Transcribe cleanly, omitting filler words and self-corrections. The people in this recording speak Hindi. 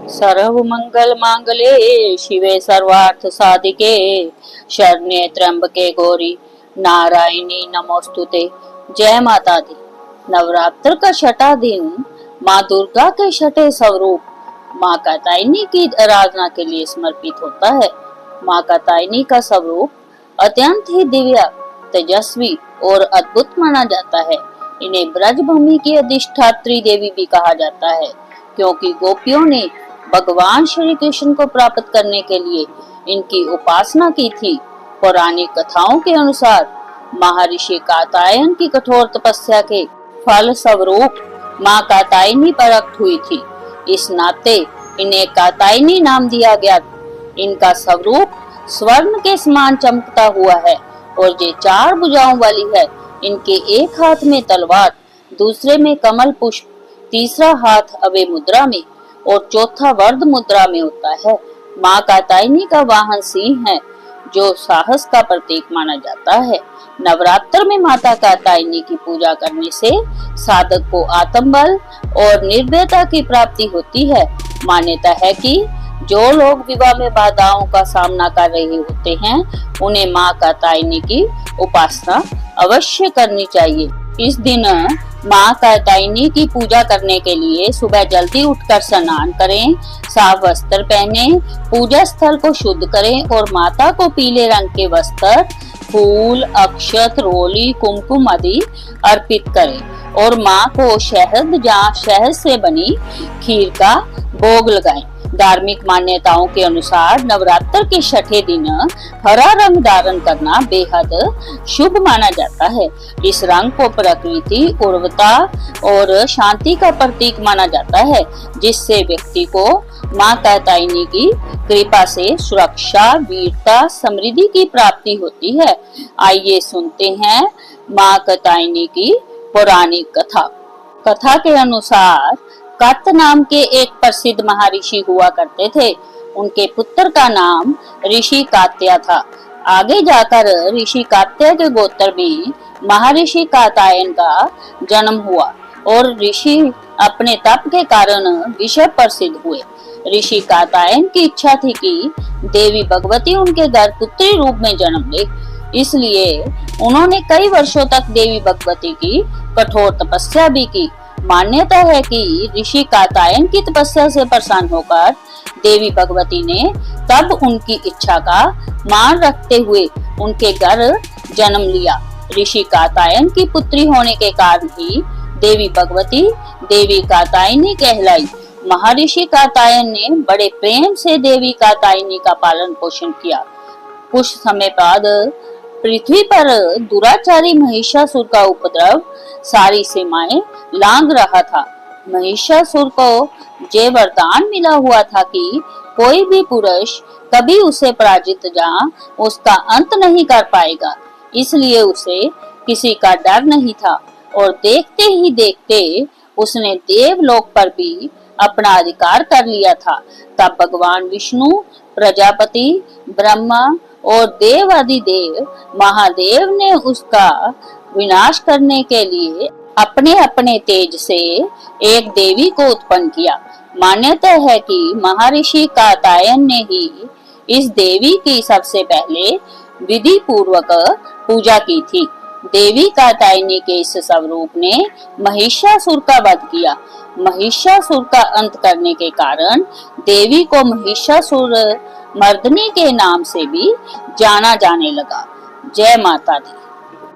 सर्व मंगल मांगले शिवे सर्वार्थ साधिके शरण्ये त्र्यंबके गौरी नारायणी नमोस्तुते। जय माता दी। नवरात्र का छठा दिन माँ दुर्गा के छठे स्वरूप माँ कात्यायनी की आराधना के लिए समर्पित होता है। माँ कात्यायनी का स्वरूप अत्यंत ही दिव्य, तेजस्वी और अद्भुत माना जाता है। इन्हें ब्रजभूमि की अधिष्ठात्री देवी भी कहा जाता है, क्योंकि गोपियों ने भगवान श्री कृष्ण को प्राप्त करने के लिए इनकी उपासना की थी। पौराणिक कथाओं के अनुसार महर्षि कात्यायन की कठोर तपस्या के फल स्वरूप माँ कात्यायनी प्रकट हुई थी। इस नाते इन्हें कात्यायनी नाम दिया गया। इनका स्वरूप स्वर्ण के समान चमकता हुआ है और ये 4 भुजाओं वाली है। इनके एक हाथ में तलवार, दूसरे में कमल पुष्प, तीसरा हाथ अभय मुद्रा में और चौथा वर्ध मुद्रा में होता है। माँ कात्यायनी का वाहन सिंह है, जो साहस का प्रतीक माना जाता है। नवरात्र में माता कात्यायनी की पूजा करने से साधक को आत्मबल और निर्भयता की प्राप्ति होती है। मान्यता है कि जो लोग विवाह में बाधाओं का सामना कर रहे होते हैं, उन्हें माँ कात्यायनी की उपासना अवश्य करनी चाहिए। इस दिन माँ कात्यायनी की पूजा करने के लिए सुबह जल्दी उठकर स्नान करें, साफ वस्त्र पहने, पूजा स्थल को शुद्ध करें और माता को पीले रंग के वस्त्र, फूल, अक्षत, रोली, कुमकुम आदि अर्पित करें और माँ को शहद से बनी खीर का भोग लगाएं। धार्मिक मान्यताओं के अनुसार नवरात्र के छठे दिन हरा रंग धारण करना बेहद शुभ माना जाता है। इस रंग को प्रकृति, उर्वरता और शांति का प्रतीक माना जाता है, जिससे व्यक्ति को माँ कात्यायनी की कृपा से सुरक्षा, वीरता, समृद्धि की प्राप्ति होती है। आइए सुनते हैं माँ कात्यायनी की पौराणिक कथा। कथा के अनुसार कत नाम के एक प्रसिद्ध महर्षि हुआ करते थे। उनके पुत्र का नाम ऋषि कात्या था। आगे जाकर ऋषि कात्या के गोत्र में महर्षि कात्यायन का जन्म हुआ और ऋषि अपने तप के कारण विश्व प्रसिद्ध हुए। ऋषि कात्यायन की इच्छा थी कि देवी भगवती उनके घर पुत्री रूप में जन्म ले, इसलिए उन्होंने कई वर्षों तक देवी भगवती की कठोर तपस्या भी की। मान्यता है कि ऋषि कात्यायन की तपस्या से प्रसन्न होकर देवी भगवती ने तब उनकी इच्छा का मान रखते हुए उनके घर जन्म लिया। ऋषि कात्यायन की पुत्री होने के कारण ही देवी भगवती देवी कात्यायनी कहलाई। महर्षि कात्यायन ने बड़े प्रेम से देवी कात्यायनी का पालन पोषण किया। कुछ समय बाद पृथ्वी पर दुराचारी महिषासुर का उपद्रव सारी सीमाएं लांघ रहा था। महिषासुर को ये वरदान मिला हुआ था कि कोई भी पुरुष कभी उसे पराजित या उसका अंत नहीं कर पाएगा, इसलिए उसे किसी का डर नहीं था और देखते ही देखते उसने देवलोक पर भी अपना अधिकार कर लिया था। तब भगवान विष्णु, प्रजापति, ब्रह्मा और देव अधिदेव महादेव ने उसका विनाश करने के लिए अपने अपने तेज से एक देवी को उत्पन्न किया। मान्यता है कि महर्षि कात्यायन ने ही इस देवी की सबसे पहले विधि पूर्वक पूजा की थी। देवी कात्यायनी के इस स्वरूप ने महिषासुर का वध किया। महिषासुर का अंत करने के कारण देवी को महिषासुर मर्दनी के नाम से भी जाना जाने लगा। जय माता दी।